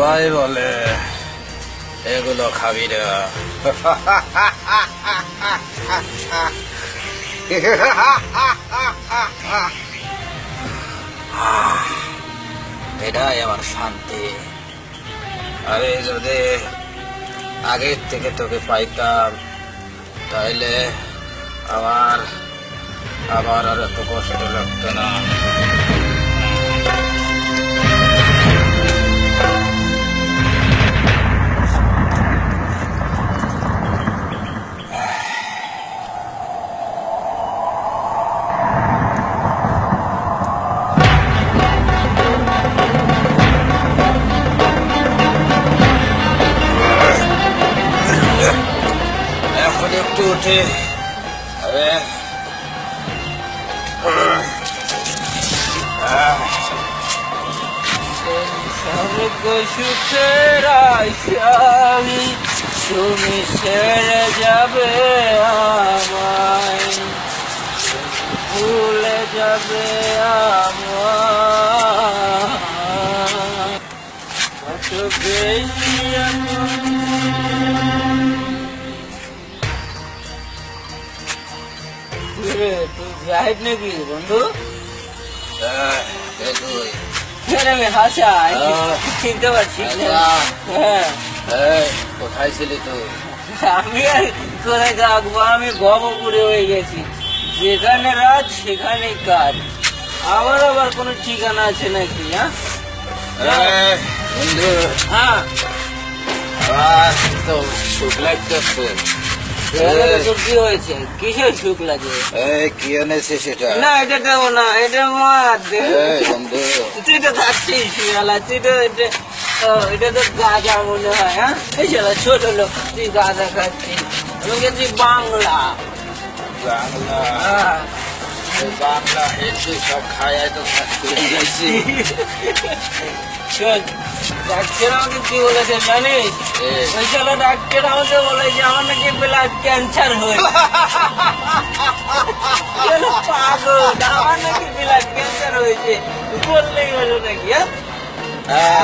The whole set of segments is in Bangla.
সবাই বলে এগুলো খাবি না। এটাই আমার শান্তি। আমি যদি আগের থেকে তোকে পাইতাম তাইলে আমার আমার আর এত কষ্ট লাগতো না। এখন একটু উঠে তুমি ছেড়ে যাবে আমায়, ভুলে যাবে আমায় কত বেশি। তুই জাহিদ নাকি বন্ধু? আমি হাসা চিনতে পারছি। কোথায় ছিলি তুই? আমি আর কোথায় থাকবো, আমি গহপুরে হয়ে গেছি। যেখানে রাত সেখানে কাজ। আমার আবার কোনো ঠিকানা আছে নাকি? হ্যাঁ বন্ধু, হ্যাঁ তো সুখ লাগতেছে। কি হয়েছে? কিসের সুখ লাগে? কি এনেছে সেটা? না এটা দেবো না, এটা মার। তুই তো খাচ্ছিস তুই তো এটা তো গাঁজা মনে হয়। হ্যাঁ এই ছোট লোক, তুই গাঁজা খাচ্ছিস। আমি গেছি বাংলা। বাংলা? হ্যাঁ বাংলা হেঁটে সব খায় তো যাইছি। শোন, ডাক্তার আমাকে কি বলেছে জানিস? ওই চলো ডাক্তার আমাকে বলেছে আমার নাকি ব্লাড ক্যান্সার হয়েছে। পাগল, আমার নাকি ব্লাড ক্যান্সার হয়েছে বললেই হলো নাকি?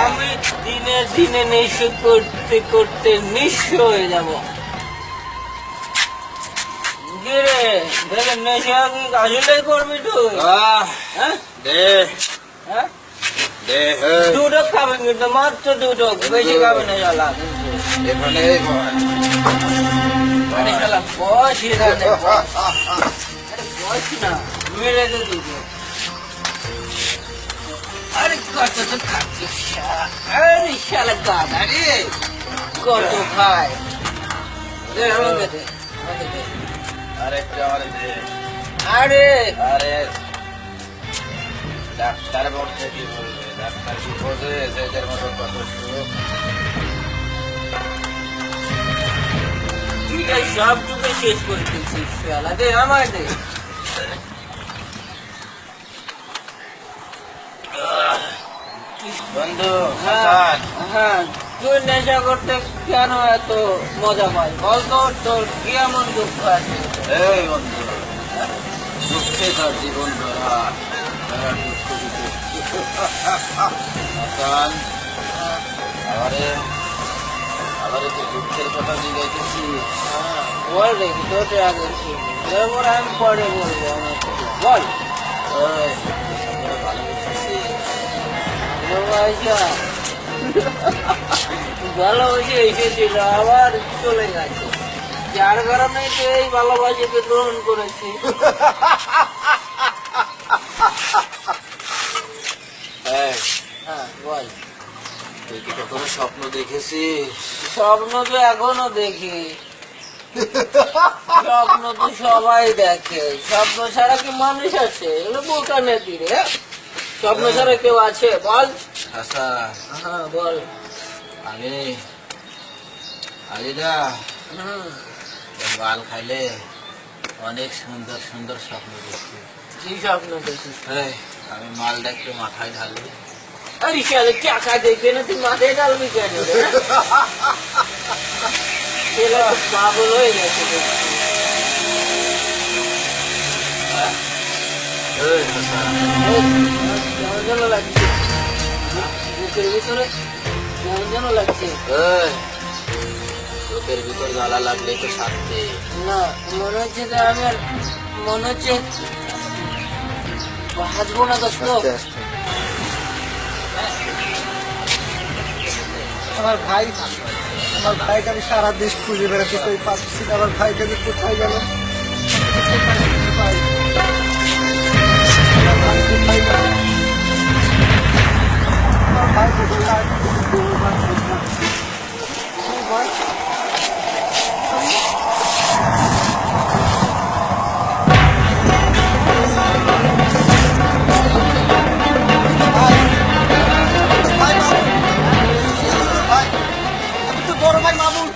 আমি দিনে দিনে নেশা করতে করতে নিঃস্ব হয়ে যাবো। কিরে দেখে নেশা কি আসলে করবি তুই? হ্যাঁ দুটো খাবেন কিন্তু মাত্র দুটো, বেশি খাবে না। জ্বালা এখানে বস না, মেরে তো দুটো। আরে কত তো খাচ্ছিস? আরে শালা গাদা রে, কত খায়। আরে আরে ডাক্তার বলছে কি বলবে? ডাক্তার কি বলবে? এদের মতো কত সুখ। তুই সবটুকু শেষ করে দিচ্ছিস আমার দে। বন্ধু হ্যাঁ, তুই নেশা করতে কেন এত মজা পাই বলতো? তোর কি এমন দুঃখ আছে? এই বন্ধু, দুঃখে তোর জীবন ভরা আবারে তুই দুঃখের কথা জিজ্ঞাসি। বল দেখি তোর আগে আমি পরে বলবো। বল ভালোবাসি এসেছিল আবার চলে গেছে, যার কারণে তো এই ভালোবাসাকে গ্রহণ করেছি। হ্যাঁ বল, তুই কি কখনো স্বপ্ন দেখেছিস? স্বপ্ন তো এখনো দেখি। স্বপ্ন তো সবাই দেখে, স্বপ্ন ছাড়া কি মানুষ আছে? এগুলো বোকা নাকি রে? স্বপ্ন ছাড়া কেউ আছে বল? আচ্ছা হ্যাঁ বল। আলিদা বাল খাইলে অনেক সুন্দর সুন্দর স্বপ্ন দেখি। কি স্বপ্ন দেখিস? আমি মালটা একটু মাথায় ঢালি। আরে শালা টাকা দেখবে না, তুই মাথায় ঢালবি কেন? পাগল হয়ে গেছে। বুকের ভিতরে কেমন যেন লাগছে। চোখের ভিতর জ্বালা লাগলে তো শান্তি না, মনে হচ্ছে যে আমি আর মনে হচ্ছে হাসবো না দোস্ত। আমার ভাইকে আমি সারা দেশ খুঁজে বেড়াতে পারছি না, আমার ভাইকে আমি কোথায় গেল? বড় ভাই মামুন,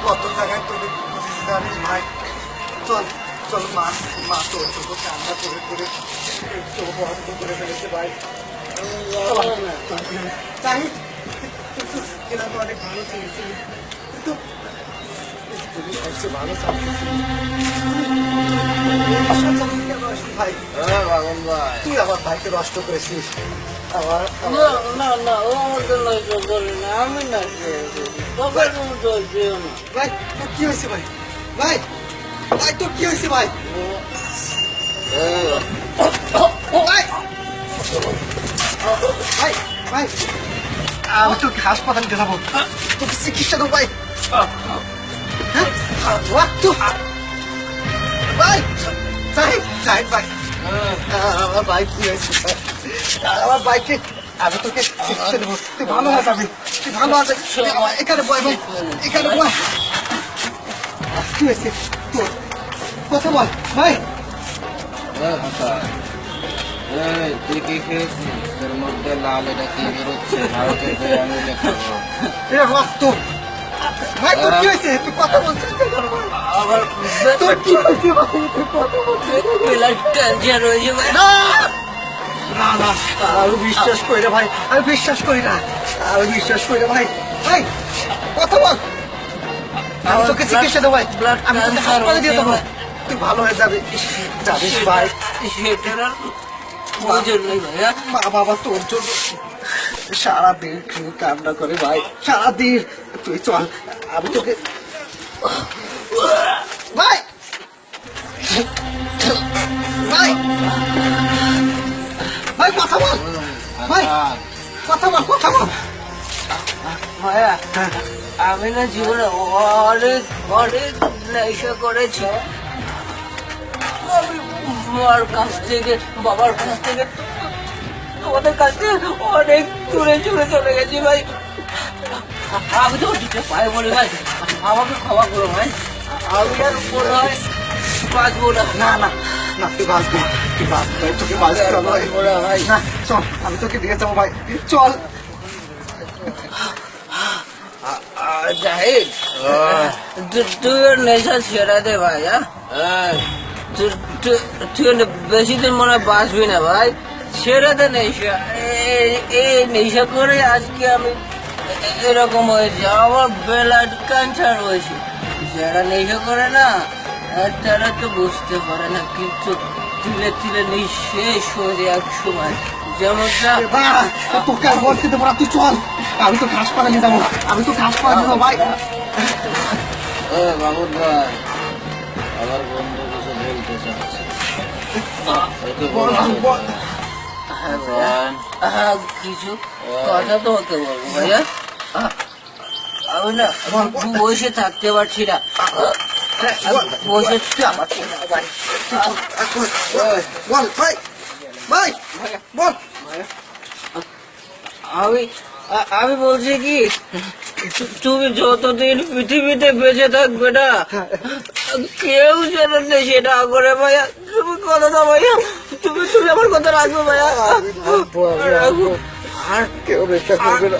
কত জায়গায় তোকে জানিস ভাই। চল চল, মা তোর কান্না করে করে চোখ বন্ধ করে ফেলেছে ভাই। এরা তো অনেক ভালো চেয়েছিল, কিন্তু ভালো ভাই। তুই আমার ভাইকে নষ্ট করেছিস। না না, ও আমাকে নষ্ট করে না, আমি না ভাই। তোর কি হয়েছে ভাই? ভাই ভাই তোর কি হয়েছে ভাই? ভাই ভাই আমি তোকে হাসপাতালে যাবো, তোকে চিকিৎসা দেবো ভাই। ভাই সাহেব ভাই, আমার ভাই কি হয়েছে? আমার ভাইকে আমি তোকে চিকিৎসা দেবো, তুই ভালো হয়ে যাবি, তুই ভালো আছে। এখানে বয় ভাই, এখানে বয়। কি হয়েছে তোর? কথা বল ভাই। তুই কি খেয়েছিস? তোর মধ্যে লাল এটা কি বেরোচ্ছে? এটা রক্ত ভাই। তোর কি হয়েছে? তুই কথা বলছিস তোর কি হয়েছে ভাই? তুই কথা বলছিস? ক্যান্সার হয়েছে ভাই। না না, আমি বিশ্বাস করি না ভাই, আমি বিশ্বাস করি না, আমি বিশ্বাস করি না ভাই। ভাই কথা বল, আমি তোকে চিকিৎসা দেবো ভাই, আমি তোকে হাসপাতালে দিয়ে দেবো, তুই ভালো হয়ে যাবে। জানিস ভাই, মা বাবা তোর জন্য সারাদিন কান্না করে ভাই, সারাদিন। তুই চল, আমি তোকে ভাই ভাই ভাই কথা বল ভাই, কথা বল, কথা বল। ভাইয়া আমি না জীবনে অনেক অনেক নেশা করেছি। আমি মার কাছ থেকে, বাবার কাছ থেকে, তোমাদের কাছ থেকে অনেক দূরে দূরে চলে গেছি ভাই। আমি তো দিতে পাই বলি ভাই, আমাকে ক্ষমা করো ভাই। আমি আর মনে হয় বাঁচবো না। না না না, তুই বাঁচবি, তুই বাঁচবি ভাই, তোকে বাঁচতে হবে ভাই। না চল, আমি তোকে দিয়ে যাবো ভাই, চল। জাহিদ, তুই নেশা ছেড়ে দে ভাই। হ্যাঁ তুই বেশি দিন মনে হয় বাঁচবি না ভাই, ছেড়ে দে নেশা। এই নেশা করে আজকে আমি এরকম হয়েছে, আমার ব্লাড ক্যান্সার হয়েছে। যারা নেশা করে না তারা তো বুঝতে পারে না, কিন্তু তিলে তিলে নিঃশেষ হয়ে যায় এক সময়। যেমনটা তোকে আর বলতে দেবো না, তুই চল, আমি তো হাসপাতালে যাবো, আমি তো হাসপাতালে যাবো ভাই। মামুন ভাই, আমার বন্ধু কিছু বলতে চাচ্ছে। কিছু কথা তোমাকে বলবো ভাইয়া। আমি না বসে থাকতে পারছি না, বসে বল ভাই, ভাই বল। আমি বলছি কি, তুমি যতদিন পৃথিবীতে বেঁচে থাকবে না, কেউ যেন নেশে না করে ভাইয়া। তুমি কথা দাও ভাইয়া, তুমি তুমি আমার কথা রাখবে ভাইয়া। আর কেউ নেশা করবে না।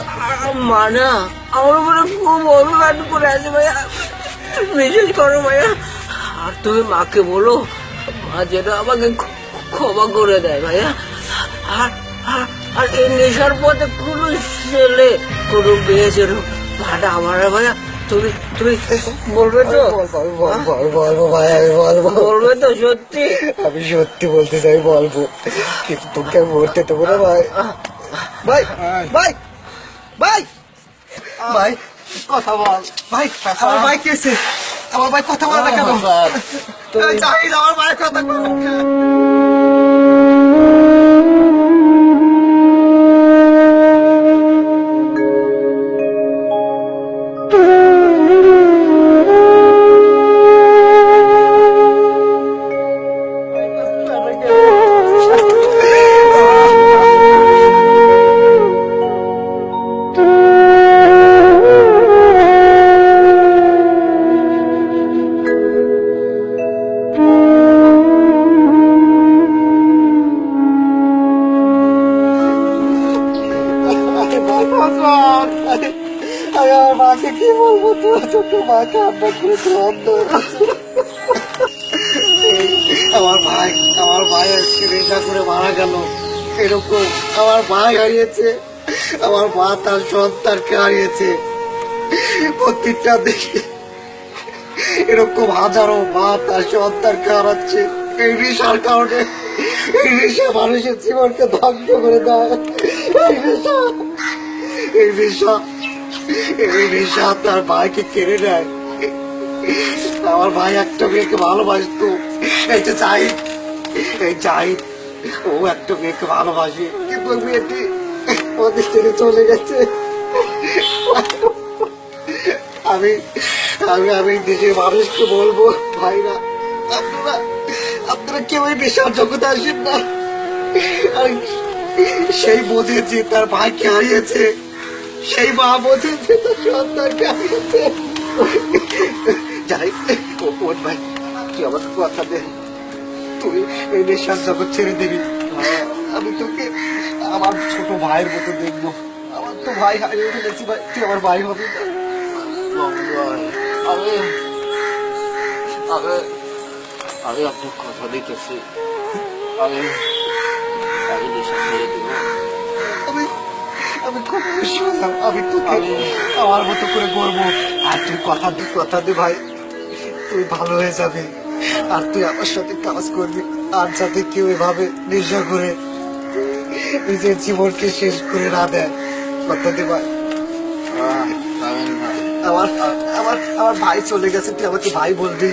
মা না আমার উপরে খুব অভিমান করে আছে ভাইয়া, বিশেষ করো ভাইয়া। আর তুমি মাকে বলো, মা যেন আমাকে ক্ষমা করে দেয় ভাইয়া। আর এই নেশার পথে কোনো ছেলে কোনো মেয়ে যেন ভাড়া আমার ভাইয়া তুমি তুমি বলবে তো? বলবো ভাই, আমি বলবো। বলবে তো সত্যি? আমি সত্যি বলতে চাই, বলবো, কিন্তু তোকে আমি মরতে দেবো না ভাই। ভাই ভাই ভাই ভাই, কথা বল ভাই। আমার ভাই কেছে, আমার ভাই কথা বলে না কেন? জাহিদ, আমার ভাই কথা বল। আমি আমার মাকে কি বলবো? তোর ছোট মাকে আব্বা করে তোর অন্ধ হয়ে গেছে। আমার ভাই আজকে নেশা করে মারা গেল। এরকম আমার ভাই হারিয়েছে, আমার মা তার সন্তানকে হারিয়েছে। প্রত্যেকটা দেখে এরকম হাজারো মা তার সন্তানকে হারাচ্ছে এই নেশার কারণে। এই নেশা মানুষের জীবনকে ধ্বংস করে দেয়। এই নেশা, এই নেশা, এই নেশা তার ভাইকে কেড়ে নেয়। আমার ভাই একটা মেয়েকে ভালোবাসতো, এই যে জাহিদ, এই জাহিদ, ও একটা মেয়েকে ভালোবাসে, কিন্তু ওই মেয়েটি ওদের ছেড়ে চলে গেছে। আমি আমি আমি দেশের মানুষকে বলবো, ভাইরা, আপনারা আপনারা কেউ এই নেশার জগতে আসেন না। আর সেই বোঝে যে তার ভাইকে হারিয়েছে, সেই মা বোঝে যে তার সন্তানকে হারিয়েছে। যাই ওর ভাই, তুই আমার কথা দে, তুই এই নেশার জগৎ ছেড়ে দিবি। আমি তোকে আমার ছোট ভাইয়ের মতো দেখবো। আমার তো ভাই হারিয়ে ফেলেছি ভাই, তুই আমার ভাই হবি না। আমি আমি আমি আপনার কথা দিতেছি, আমি আমি নেশা ছেড়ে দিব। আমি আমি খুব খুশি হলাম, আমি তোকে আমার মতো করে করবো। আর তুই কথা দে ভাই, তুই ভালো হয়ে যাবে। আর তুই আমার সাথে কাজ করবি, আর যাতে কেউ এভাবে নেশা করে নিজের জীবনকে শেষ করে না দেয়। কথা দে ভাই। আমার আমার আমার ভাই চলে গেছে, তুই আমাকে ভাই বলবি,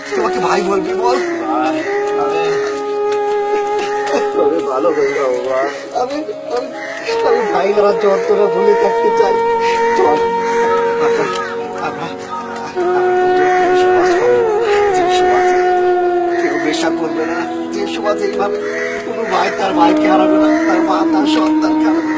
তুই আমাকে ভাই বলবি, বল। ভালো হয়ে যাবো। আমি আমি আমি ভাই আমার যন্ত্রণা ভুলে থাকতে চাই। চল কেউ নেশা করবে না, যে সমাজ এইভাবে কোনো ভাই তার ভাইকে হারাবে না, তার মা তার সন্তানকে হারাবে না।